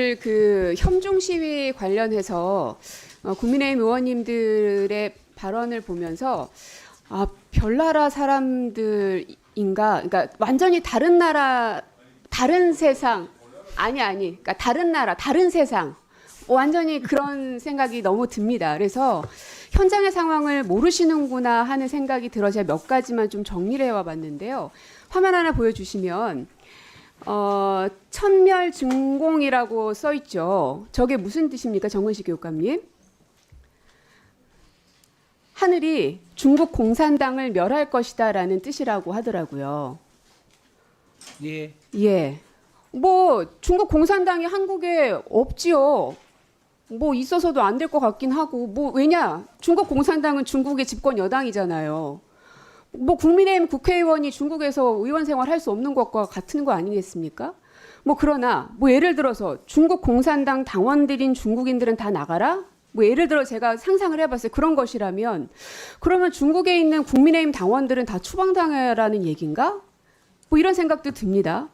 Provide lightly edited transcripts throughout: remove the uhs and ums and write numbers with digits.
오늘 그 현중 시위 관련해서 국민의힘 의원님들의 발언을 보면서 별나라 사람들인가, 그러니까 완전히 다른 나라, 다른 세상, 그러니까 다른 나라, 다른 세상, 완전히 그런 생각이 너무 듭니다. 그래서 현장의 상황을 모르시는구나 하는 생각이 들어 제가 몇 가지만 좀 정리를 해와 봤는데요. 화면 하나 보여주시면 천멸증공이라고 써 있죠. 저게 무슨 뜻입니까, 정근식 교육감님? 하늘이 중국 공산당을 멸할 것이다라는 뜻이라고 하더라고요. 예. 예. 뭐 중국 공산당이 한국에 없지요. 뭐 있어서도 안 될 것 같긴 하고, 뭐 왜냐? 중국 공산당은 중국의 집권 여당이잖아요. 뭐 국민의힘 국회의원이 중국에서 의원 생활 할 수 없는 것과 같은 거 아니겠습니까? 뭐 그러나 뭐 예를 들어서 중국 공산당 당원들인 중국인들은 다 나가라? 뭐 예를 들어 제가 상상을 해봤어요. 그런 것이라면 그러면 중국에 있는 국민의힘 당원들은 다 추방당해라는 얘기인가? 뭐 이런 생각도 듭니다.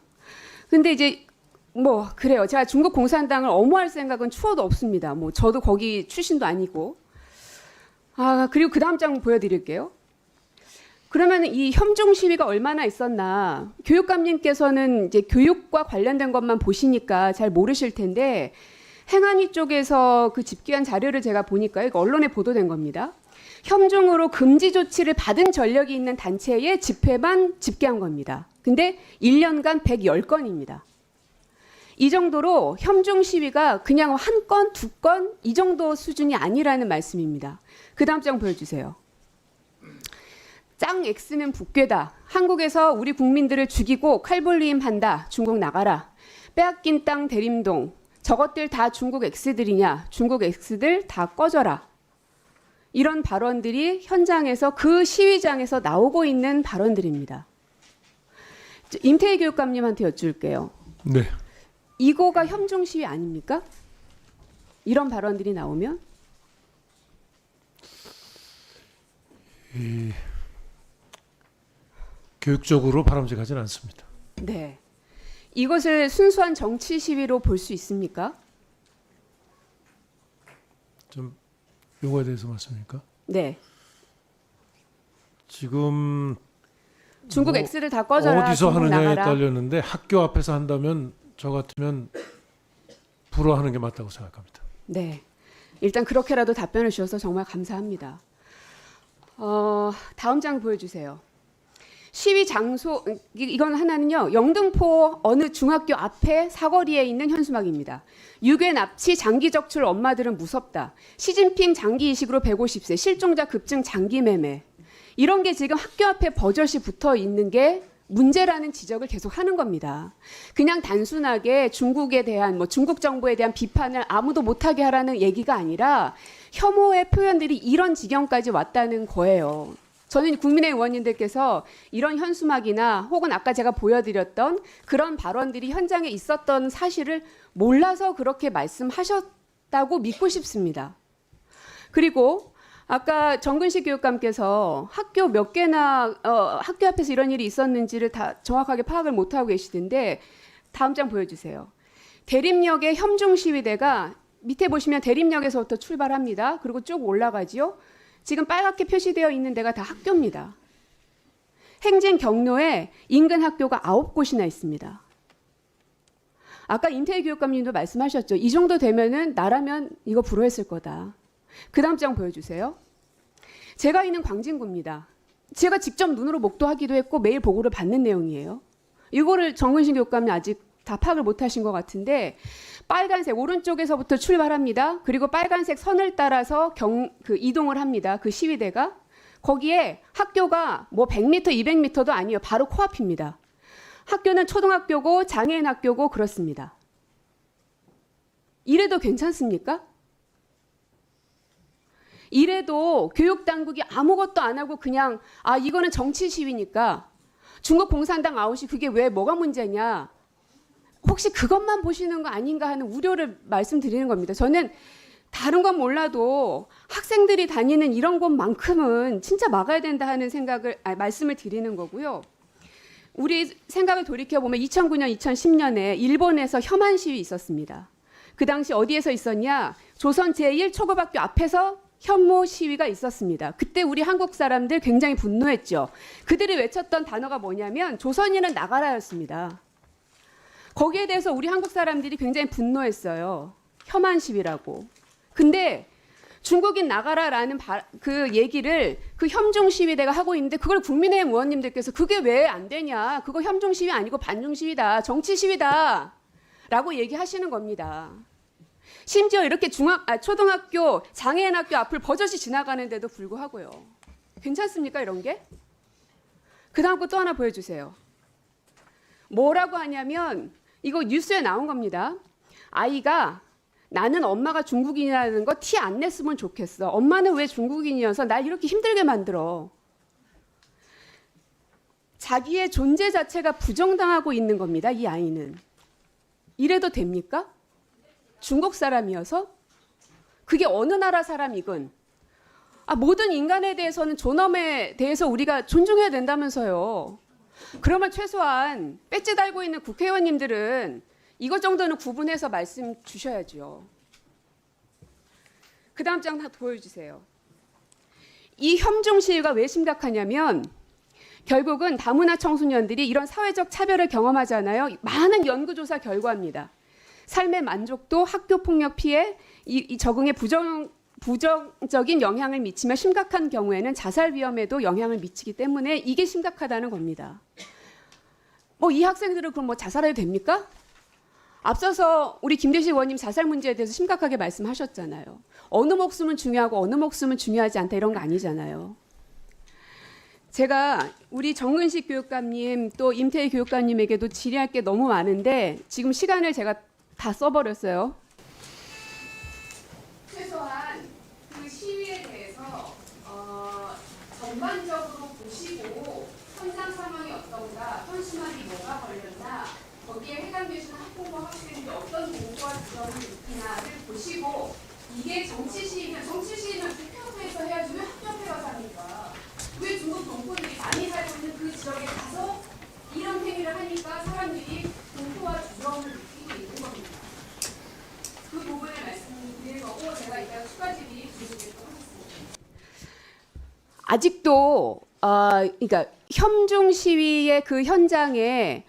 근데 이제 뭐 그래요. 제가 중국 공산당을 엄호할 생각은 추워도 없습니다. 뭐 저도 거기 출신도 아니고. 그리고 그 다음 장 보여드릴게요. 그러면 이 현중 시위가 얼마나 있었나? 교육감님께서는 이제 교육과 관련된 것만 보시니까 잘 모르실 텐데 행안위 쪽에서 그 집계한 자료를 제가 보니까 이거 언론에 보도된 겁니다. 현중으로 금지 조치를 받은 전력이 있는 단체의 집회만 집계한 겁니다. 근데 1년간 110건입니다. 이 정도로 현중 시위가 그냥 한 건, 두 건 이 정도 수준이 아니라는 말씀입니다. 그 다음 장 보여주세요. 짱 X는 북괴다. 한국에서 우리 국민들을 죽이고 칼불리임한다. 중국 나가라. 빼앗긴 땅 대림동. 저것들 다 중국 X들이냐. 중국 X들 다 꺼져라. 이런 발언들이 현장에서 그 시위장에서 나오고 있는 발언들입니다. 임태희 교육감님한테 여쭐게요. 네. 이거가 현중 시위 아닙니까? 이런 발언들이 나오면? 교육적으로 바람직하진 않습니다. 네. 이것을 순수한 정치 시위로 볼 수 있습니까? 좀 용어에 대해서 말씀입니까? 네. 지금 중국 뭐 X들 다 꺼져라. 어디서 중국 하느냐에 나가라. 딸렸는데 학교 앞에서 한다면 저 같으면 불허하는 게 맞다고 생각합니다. 네. 일단 그렇게라도 답변을 주셔서 정말 감사합니다. 다음 장 보여주세요. 시위 장소, 이건 하나는요. 영등포 어느 중학교 앞에 사거리에 있는 현수막입니다. 유괴 납치 장기 적출 엄마들은 무섭다. 시진핑 장기 이식으로 150세 실종자 급증 장기 매매. 이런 게 지금 학교 앞에 버젓이 붙어 있는 게 문제라는 지적을 계속 하는 겁니다. 그냥 단순하게 중국에 대한 중국 정부에 대한 비판을 아무도 못하게 하라는 얘기가 아니라 혐오의 표현들이 이런 지경까지 왔다는 거예요. 저는 국민의힘 의원님들께서 이런 현수막이나 혹은 아까 제가 보여드렸던 그런 발언들이 현장에 있었던 사실을 몰라서 그렇게 말씀하셨다고 믿고 싶습니다. 그리고 아까 정근식 교육감께서 학교 몇 개나 학교 앞에서 이런 일이 있었는지를 다 정확하게 파악을 못하고 계시던데 다음 장 보여주세요. 대림역의 현중 시위대가 밑에 보시면 대림역에서부터 출발합니다. 그리고 쭉 올라가지요. 지금 빨갛게 표시되어 있는 데가 다 학교입니다. 행진 경로에 인근 학교가 9곳이나 있습니다. 아까 임태희 교육감님도 말씀하셨죠. 이 정도 되면은 나라면 이거 불허했을 거다. 그 다음 장 보여주세요. 제가 있는 광진구입니다. 제가 직접 눈으로 목도하기도 했고 매일 보고를 받는 내용이에요. 이거를 정근식 교육감이 아직 다 파악을 못하신 것 같은데 빨간색 오른쪽에서부터 출발합니다. 그리고 빨간색 선을 따라서 이동을 합니다. 그 시위대가. 거기에 학교가 뭐 100m, 200m도 아니에요. 바로 코앞입니다. 학교는 초등학교고 장애인 학교고 그렇습니다. 이래도 괜찮습니까? 이래도 교육당국이 아무것도 안 하고 그냥 이거는 정치 시위니까 중국 공산당 아웃이 그게 왜 뭐가 문제냐. 혹시 그것만 보시는 거 아닌가 하는 우려를 말씀드리는 겁니다. 저는 다른 건 몰라도 학생들이 다니는 이런 곳만큼은 진짜 막아야 된다 하는 말씀을 드리는 거고요. 우리 생각을 돌이켜보면 2009년, 2010년에 일본에서 혐한 시위 있었습니다. 그 당시 어디에서 있었냐? 조선 제1초급학교 앞에서 혐오 시위가 있었습니다. 그때 우리 한국 사람들 굉장히 분노했죠. 그들이 외쳤던 단어가 뭐냐면 조선인은 나가라였습니다. 거기에 대해서 우리 한국 사람들이 굉장히 분노했어요. 혐한 시위라고. 근데 중국인 나가라라는 그 얘기를 그 혐중 시위대가 하고 있는데 그걸 국민의힘 의원님들께서 그게 왜 안 되냐? 그거 혐중 시위 아니고 반중 시위다. 정치 시위다. 라고 얘기하시는 겁니다. 심지어 이렇게 초등학교 장애인 학교 앞을 버젓이 지나가는데도 불구하고요. 괜찮습니까 이런 게? 그 다음 거 또 하나 보여주세요. 뭐라고 하냐면 이거 뉴스에 나온 겁니다. 아이가 나는 엄마가 중국인이라는 거 티 안 냈으면 좋겠어. 엄마는 왜 중국인이어서 날 이렇게 힘들게 만들어. 자기의 존재 자체가 부정당하고 있는 겁니다. 이 아이는. 이래도 됩니까? 중국 사람이어서? 그게 어느 나라 사람이건. 모든 인간에 대해서는 존엄에 대해서 우리가 존중해야 된다면서요. 그러면 최소한 배지 달고 있는 국회의원님들은 이것 정도는 구분해서 말씀 주셔야죠. 그 다음 장 다 보여주세요. 이 혐중 시위가 왜 심각하냐면 결국은 다문화 청소년들이 이런 사회적 차별을 경험하잖아요. 많은 연구조사 결과입니다. 삶의 만족도, 학교 폭력 피해, 이 적응에 부정적인 영향을 미치며 심각한 경우에는 자살 위험에도 영향을 미치기 때문에 이게 심각하다는 겁니다. 이 학생들은 그럼 자살해도 됩니까? 앞서서 우리 김대식 의원님 자살 문제에 대해서 심각하게 말씀하셨잖아요. 어느 목숨은 중요하고 어느 목숨은 중요하지 않다 이런 거 아니잖아요. 제가 우리 정근식 교육감님 또 임태희 교육감님에게도 질의할 게 너무 많은데 지금 시간을 제가 다 써버렸어요. 최소한 그 시위에 대해서 전반적으로 보시고 현장 상황이 어떤가, 현수막이 뭐가 걸렸나, 거기에 해당되시는 학부모 학생들이 어떤 공부와 지원을 느끼나를 보시고 이게 정치 시위면 국회에서 해야지 왜 학교에 가서 합니까? 왜 중국 동포들이 많이 살고 있는 그 지역에 가서 이런 행위를 하니까 사람들이 공포와 두려움을 느끼고 있는 겁니다. 그 부분을 말씀드릴 거고 제가 이따가 추가 질의 드리도록 하겠습니다. 아직도 그러니까 혐중 시위의 그 현장에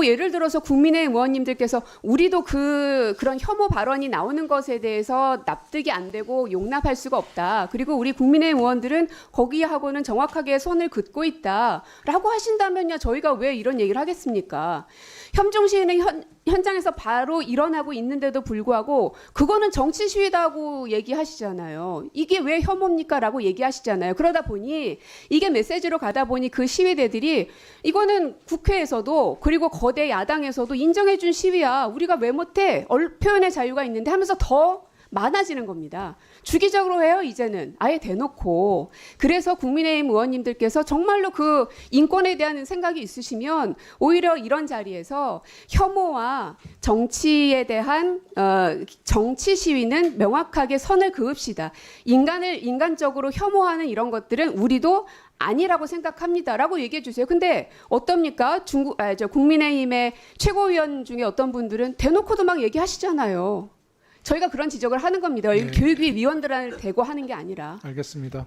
예를 들어서 국민의힘 의원님들께서 우리도 그런 혐오 발언이 나오는 것에 대해서 납득이 안 되고 용납할 수가 없다. 그리고 우리 국민의힘 의원들은 거기하고는 정확하게 선을 긋고 있다라고 하신다면요. 저희가 왜 이런 얘기를 하겠습니까? 혐중 시위는 현장에서 바로 일어나고 있는데도 불구하고 그거는 정치 시위다고 얘기하시잖아요. 이게 왜 혐오입니까? 라고 얘기하시잖아요. 그러다 보니 이게 메시지로 가다 보니 그 시위대들이 이거는 국회에서도 그리고 거대 야당에서도 인정해 준 시위야. 우리가 왜 못해? 표현의 자유가 있는데 하면서 더 많아지는 겁니다. 주기적으로 해요, 이제는. 아예 대놓고. 그래서 국민의힘 의원님들께서 정말로 그 인권에 대한 생각이 있으시면 오히려 이런 자리에서 혐오와 정치에 대한 정치 시위는 명확하게 선을 그읍시다. 인간을 인간적으로 혐오하는 이런 것들은 우리도 아니라고 생각합니다라고 얘기해 주세요. 근데 어떻습니까? 국민의힘의 최고위원 중에 어떤 분들은 대놓고도 막 얘기하시잖아요. 저희가 그런 지적을 하는 겁니다. 네. 교육위 위원들을 대고 하는 게 아니라. 알겠습니다.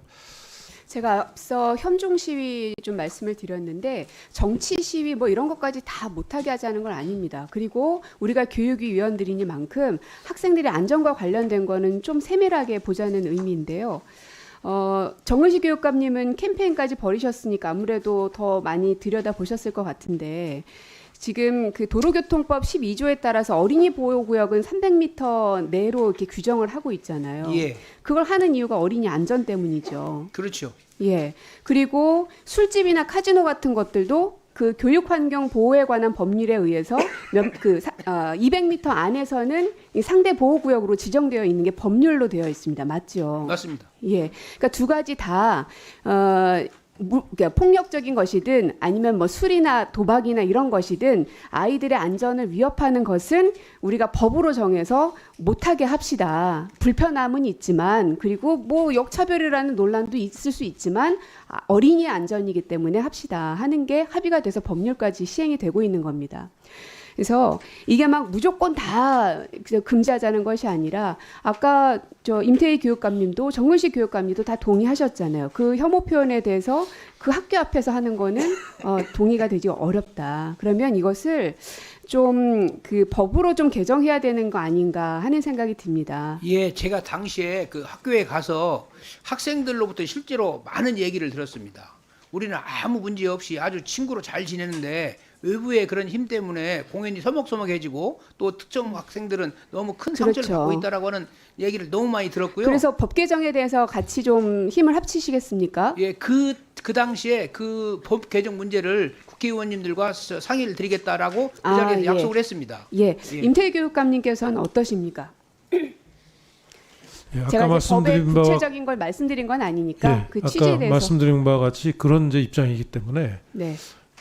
제가 앞서 혐중 시위 좀 말씀을 드렸는데 정치 시위 이런 것까지 다 못하게 하자는 건 아닙니다. 그리고 우리가 교육위 위원들이니만큼 학생들의 안전과 관련된 거는 좀 세밀하게 보자는 의미인데요. 정은식 교육감님은 캠페인까지 벌이셨으니까 아무래도 더 많이 들여다보셨을 것 같은데 지금 그 도로교통법 12조에 따라서 어린이 보호구역은 300m 내로 이렇게 규정을 하고 있잖아요. 예. 그걸 하는 이유가 어린이 안전 때문이죠. 그렇죠. 예. 그리고 술집이나 카지노 같은 것들도 그 교육 환경 보호에 관한 법률에 의해서 200m 안에서는 상대 보호 구역으로 지정되어 있는 게 법률로 되어 있습니다. 맞죠? 맞습니다. 예. 그러니까 두 가지 다 그러니까 폭력적인 것이든 아니면 술이나 도박이나 이런 것이든 아이들의 안전을 위협하는 것은 우리가 법으로 정해서 못하게 합시다. 불편함은 있지만 그리고 역차별이라는 논란도 있을 수 있지만 어린이의 안전이기 때문에 합시다 하는 게 합의가 돼서 법률까지 시행이 되고 있는 겁니다. 그래서 이게 막 무조건 다 그냥 금지하자는 것이 아니라 아까 저 임태희 교육감님도 정근식 교육감님도 다 동의하셨잖아요. 그 혐오 표현에 대해서 그 학교 앞에서 하는 거는 동의가 되지 어렵다. 그러면 이것을 좀 그 법으로 좀 개정해야 되는 거 아닌가 하는 생각이 듭니다. 예, 제가 당시에 그 학교에 가서 학생들로부터 실제로 많은 얘기를 들었습니다. 우리는 아무 문제 없이 아주 친구로 잘 지내는데 외부의 그런 힘 때문에 공연이 서먹서먹해지고 또 특정 학생들은 너무 큰 상처를 그렇죠. 받고 있다라고 하는 얘기를 너무 많이 들었고요. 그래서 법 개정에 대해서 같이 좀 힘을 합치시겠습니까? 예, 그 당시에 그 법 개정 문제를 국회의원님들과 상의를 드리겠다라고 그 자리에서 예. 약속을 했습니다. 예, 예. 임태희 교육감님께서는 어떠십니까? 예, 아까 제가 이제 법의 말씀드린 바와 구체적인 걸 말씀드린 건 아니니까 예, 그 취지에 아까 대해서 말씀드린 바와 같이 그런 이제 입장이기 때문에 네.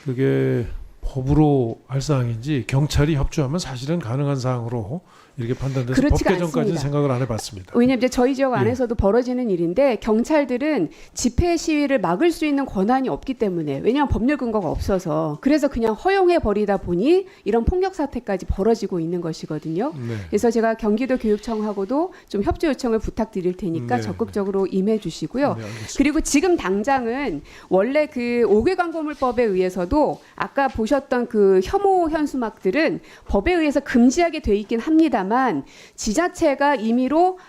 그게 법으로 할 사항인지 경찰이 협조하면 사실은 가능한 사항으로 이렇게 판단돼서 법 그렇지가 개정까지는 않습니다. 생각을 안 해봤습니다. 왜냐하면 이제 저희 지역 예. 안에서도 벌어지는 일인데 경찰들은 집회 시위를 막을 수 있는 권한이 없기 때문에 왜냐하면 법률 근거가 없어서 그래서 그냥 허용해 버리다 보니 이런 폭력 사태까지 벌어지고 있는 것이거든요. 네. 그래서 제가 경기도 교육청하고도 좀 협조 요청을 부탁드릴 테니까 네, 적극적으로 임해 주시고요. 네, 알겠습니다. 그리고 지금 당장은 원래 그 5개 광고물법에 의해서도 아까 보셨던 그 혐오 현수막들은 법에 의해서 금지하게 돼 있긴 합니다만 지자체가 임의로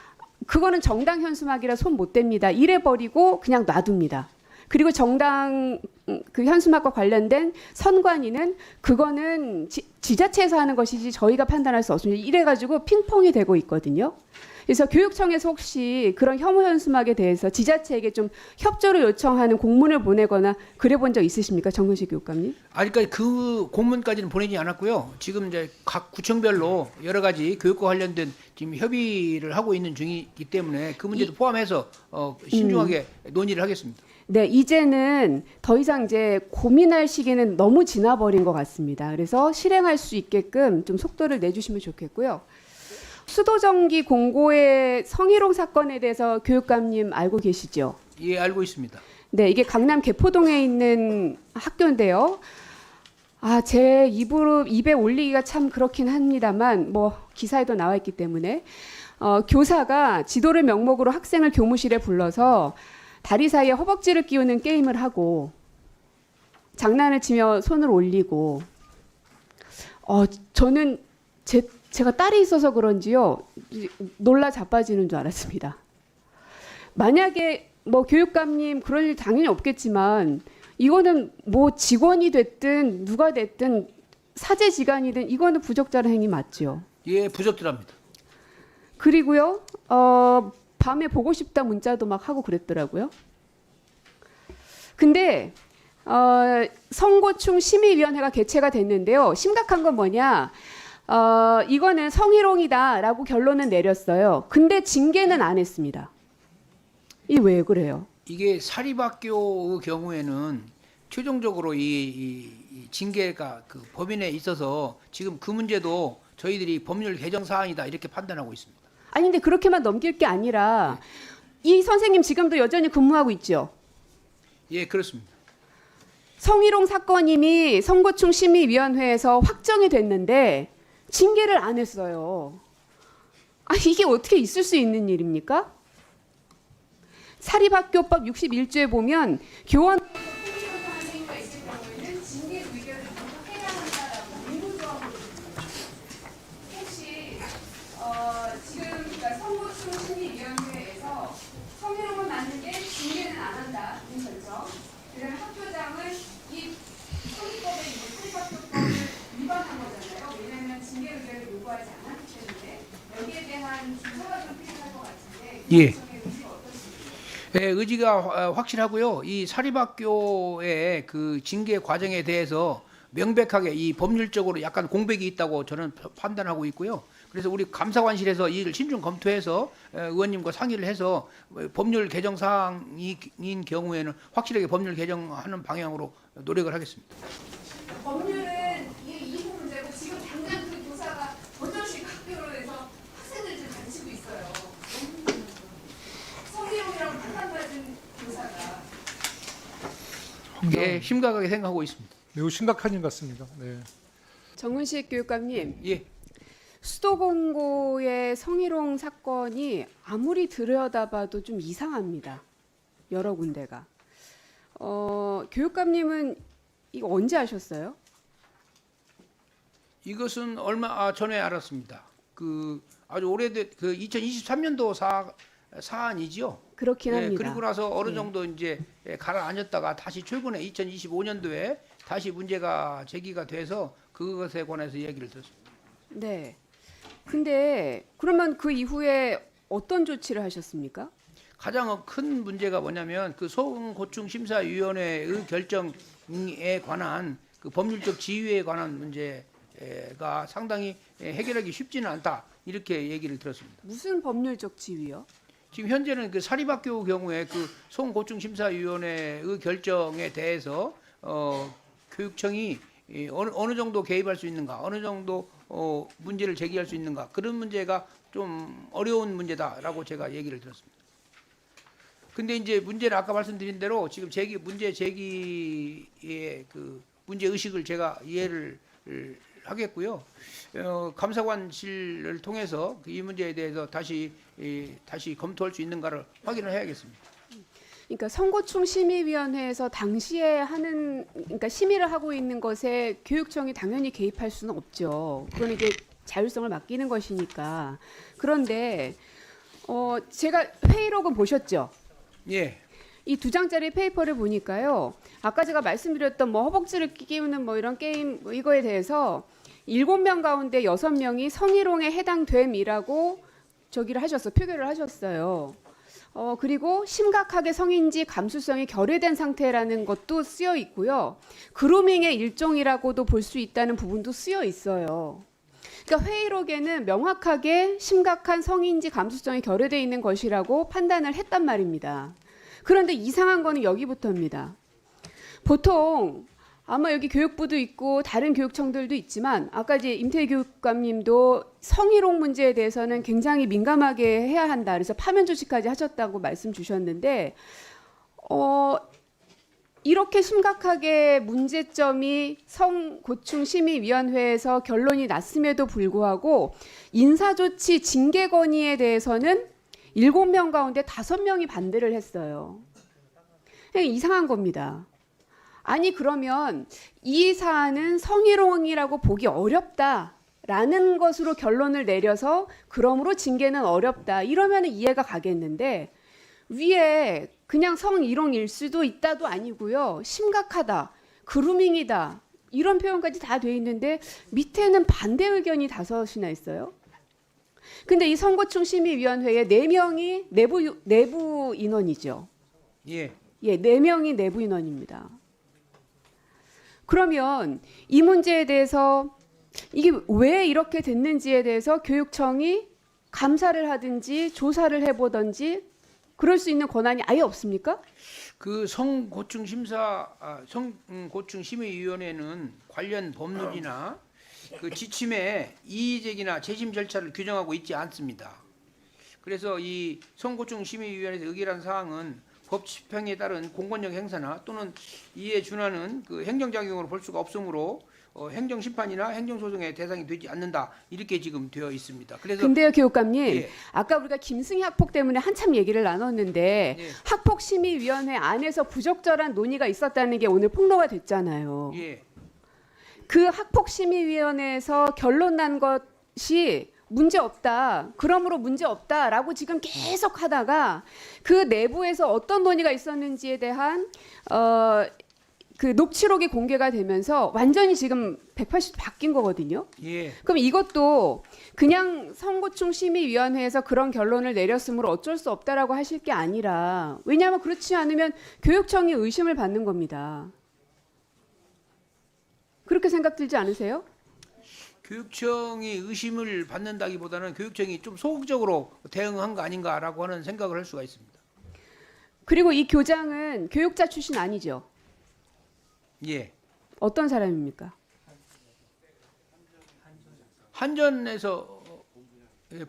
그거는 정당 현수막이라 손 못 댑니다. 이래 버리고 그냥 놔둡니다. 그리고 정당 그 현수막과 관련된 선관위는 그거는 지자체에서 하는 것이지 저희가 판단할 수 없습니다. 이래가지고 핑퐁이 되고 있거든요. 그래서 교육청에서 혹시 그런 혐오 현수막에 대해서 지자체에게 좀 협조를 요청하는 공문을 보내거나 그래 본 적 있으십니까, 정근식 교육감님? 아직까지 그 공문까지는 보내지 않았고요. 지금 이제 각 구청별로 여러 가지 교육과 관련된 지금 협의를 하고 있는 중이기 때문에 그 문제도 포함해서 신중하게 논의를 하겠습니다. 네, 이제는 더 이상 이제 고민할 시기는 너무 지나버린 것 같습니다. 그래서 실행할 수 있게끔 좀 속도를 내주시면 좋겠고요. 수도정기 공고의 성희롱 사건에 대해서 교육감님 알고 계시죠? 예, 알고 있습니다. 네, 이게 강남 개포동에 있는 학교인데요. 제 입에 올리기가 참 그렇긴 합니다만, 뭐 기사에도 나와 있기 때문에 교사가 지도를 명목으로 학생을 교무실에 불러서 다리 사이에 허벅지를 끼우는 게임을 하고 장난을 치며 손을 올리고, 저는 제가 딸이 있어서 그런지요 놀라 자빠지는 줄 알았습니다. 만약에 뭐 교육감님 그럴 일 당연히 없겠지만 이거는 뭐 직원이 됐든 누가 됐든 사제지간이든 이거는 부적절한 행위 맞죠. 예, 부적절합니다. 그리고요 밤에 보고 싶다 문자도 막 하고 그랬더라고요. 근데 성고충 심의위원회가 개최가 됐는데요. 심각한 건 뭐냐? 이거는 성희롱이다라고 결론은 내렸어요. 근데 징계는 안 했습니다. 이 왜 그래요? 이게 사립학교의 경우에는 최종적으로 이 징계가 그 법인에 있어서 지금 그 문제도 저희들이 법률 개정 사항이다 이렇게 판단하고 있습니다. 아니 근데 그렇게만 넘길 게 아니라 이 선생님 지금도 여전히 근무하고 있죠. 예, 그렇습니다. 성희롱 사건 이미 성고충 심의위원회에서 확정이 됐는데 징계를 안 했어요. 이게 어떻게 있을 수 있는 일입니까? 사립학교법 61조에 보면 교원 혹시 지금 그러니까 성고충 심의위원회에서 성희롱을 맞는데 징계는 안 한다 이 설정. 그다음에 학교장은 이 성희법에 있는 사립학교법을 위반한 거잖아요. 왜냐하면 징계 의결을 요구하지 않았기 때문에 여기에 대한 준서가 좀 필요할 것 같은데. 예. 교육청의 의지가 어떻습니까? 예, 의지가 확실하고요. 이 사립학교의 그 징계 과정에 대해서 명백하게 이 법률적으로 약간 공백이 있다고 저는 판단하고 있고요. 그래서 우리 감사관실에서 이를 신중 검토해서 의원님과 상의를 해서 법률 개정 사항인 경우에는 확실하게 법률 개정하는 방향으로 노력을 하겠습니다. 법률은 이 문제고 지금 당장 그 교사가 어쩔 학교로 해서 학생들 좀 가르치고 있어요. 성희롱이라고 판단받은 교사가. 예, 심각하게 생각하고 있습니다. 매우 심각한 일 같습니다. 네. 정은식 교육감님, 예. 수도공고의 성희롱 사건이 아무리 들여다봐도 좀 이상합니다. 여러 군데가. 교육감님은 이거 언제 아셨어요? 이것은 얼마 전에 알았습니다. 그 아주 오래된 그 2023년도 사안이지요. 그렇긴 예, 합니다. 그리고 나서 어느 예. 정도 이제 가라앉았다가 다시 최근에 2025년도에 다시 문제가 제기가 돼서 그것에 관해서 얘기를 들었습니다. 네. 근데 그러면 그 이후에 어떤 조치를 하셨습니까? 가장 큰 문제가 뭐냐면 그 소음고충심사위원회의 결정에 관한 그 법률적 지위에 관한 문제가 상당히 해결하기 쉽지는 않다 이렇게 얘기를 들었습니다. 무슨 법률적 지위요? 지금 현재는 그 사립학교 경우에 그 소음고충심사위원회의 결정에 대해서 교육청이 어느 정도 개입할 수 있는가, 어느 정도 문제를 제기할 수 있는가 그런 문제가 좀 어려운 문제다라고 제가 얘기를 들었습니다. 근데 이제 문제를 아까 말씀드린 대로 지금 문제 제기의 그 문제 의식을 제가 이해를 하겠고요. 감사관실을 통해서 이 문제에 대해서 다시 검토할 수 있는가를 확인을 해야겠습니다. 그러니까 선고충 심의위원회에서 당시에 그러니까 심의를 하고 있는 것에 교육청이 당연히 개입할 수는 없죠. 그건 이게 자율성을 맡기는 것이니까. 그런데 제가 회의록은 보셨죠? 예, 이 2장짜리 페이퍼를 보니까요. 아까 제가 말씀드렸던 뭐 허벅지를 끼우는 뭐 이런 게임 이거에 대해서 7명 가운데 6명이 성희롱에 해당됨이라고 표결을 하셨어요. 그리고 심각하게 성인지 감수성이 결여된 상태라는 것도 쓰여 있고요. 그루밍의 일종이라고도 볼 수 있다는 부분도 쓰여 있어요. 그러니까 회의록에는 명확하게 심각한 성인지 감수성이 결여되어 있는 것이라고 판단을 했단 말입니다. 그런데 이상한 거는 여기부터입니다. 보통 아마 여기 교육부도 있고 다른 교육청들도 있지만 아까 이제 임태희 교육감님도 성희롱 문제에 대해서는 굉장히 민감하게 해야 한다. 그래서 파면 조치까지 하셨다고 말씀 주셨는데 이렇게 심각하게 문제점이 성고충심의위원회에서 결론이 났음에도 불구하고 인사조치 징계 건의에 대해서는 7명 가운데 5명이 반대를 했어요. 이상한 겁니다. 아니 그러면 이 사안은 성희롱이라고 보기 어렵다라는 것으로 결론을 내려서 그러므로 징계는 어렵다 이러면 이해가 가겠는데 위에 그냥 성희롱일 수도 있다도 아니고요. 심각하다, 그루밍이다 이런 표현까지 다 돼 있는데 밑에는 반대 의견이 5이나 있어요. 근데 이 선고충심의위원회에 4명이 내부 인원이죠. 예. 예, 4명이 내부 인원입니다. 그러면 이 문제에 대해서 이게 왜 이렇게 됐는지에 대해서 교육청이 감사를 하든지 조사를 해보든지 그럴 수 있는 권한이 아예 없습니까? 그 성고충심의위원회는 관련 법률이나 그 지침에 이의제기나 재심 절차를 규정하고 있지 않습니다. 그래서 이 성고충심의위원회에서 의결한 사항은 법 집행에 따른 공권력 행사나 또는 이에 준하는 그 행정작용으로 볼 수가 없으므로 행정심판이나 행정소송의 대상이 되지 않는다 이렇게 지금 되어 있습니다. 그래서 근데요 교육감님 예. 아까 우리가 김승희 학폭 때문에 한참 얘기를 나눴는데 예. 학폭심의위원회 안에서 부적절한 논의가 있었다는 게 오늘 폭로가 됐잖아요. 예, 그 학폭심의위원회에서 결론 난 것이 문제 없다. 그러므로 문제 없다라고 지금 계속 하다가 그 내부에서 어떤 논의가 있었는지에 대한 그 녹취록이 공개가 되면서 완전히 지금 180도 바뀐 거거든요. 예. 그럼 이것도 그냥 선고충심의위원회에서 그런 결론을 내렸으므로 어쩔 수 없다라고 하실 게 아니라 왜냐하면 그렇지 않으면 교육청이 의심을 받는 겁니다. 그렇게 생각 들지 않으세요? 교육청이 의심을 받는다기보다는 교육청이 좀 소극적으로 대응한 거 아닌가라고 하는 생각을 할 수가 있습니다. 그리고 이 교장은 교육자 출신 아니죠? 예. 어떤 사람입니까? 한전에서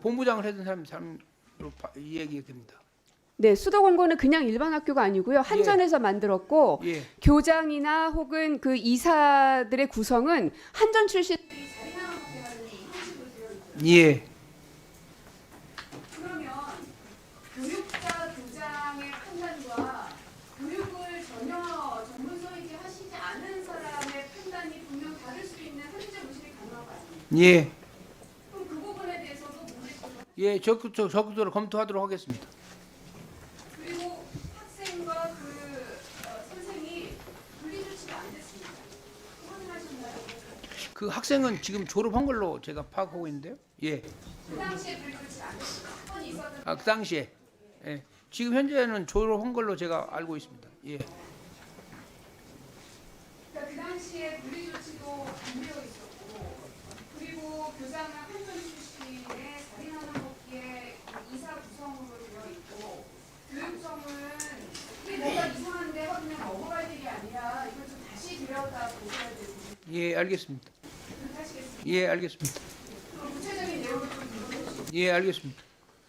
본부장을 했던 사람으로 이야기가 됩니다. 네, 수도공고는 그냥 일반 학교가 아니고요. 한전에서 만들었고 예. 교장이나 혹은 그 이사들의 구성은 한전 출신. 예. 그러면 교육자 교장의 판단과 교육을 전혀 전문성있게 하시지 않은 사람의 판단이 분명 다를 수 있는 현재 모습이 가능한 거 아닙니까? 예. 그럼 그 부분에 대해서도 문제점. 예, 적극적으로 검토하도록 하겠습니다. 그리고 학생과 선생이 분리조치가 안 됐습니다. 확인하셨나요? 그 학생은 지금 졸업한 걸로 제가 파악하고 있는데요. 예. 그 당시에 분리조치가 안 됐습니다. 사건이 있었던. 그 당시에. 예. 지금 현재는 졸업한 걸로 제가 알고 있습니다. 예. 그러니까 그 당시에 분리조치도 안 되어 있었고, 그리고 교장은 한전 출신의 자리나는 복귀의 이사 구성으로 되어 있고, 교육청은 이게 뭐가 이상한데 하면 넘어갈 일이 아니라 이걸 좀 다시 들여다 보셔야 되고. 예, 알겠습니다. 하시겠습니다. 예, 알겠습니다. 구체적인 내용을 좀 물어보시죠. 예, 알겠습니다.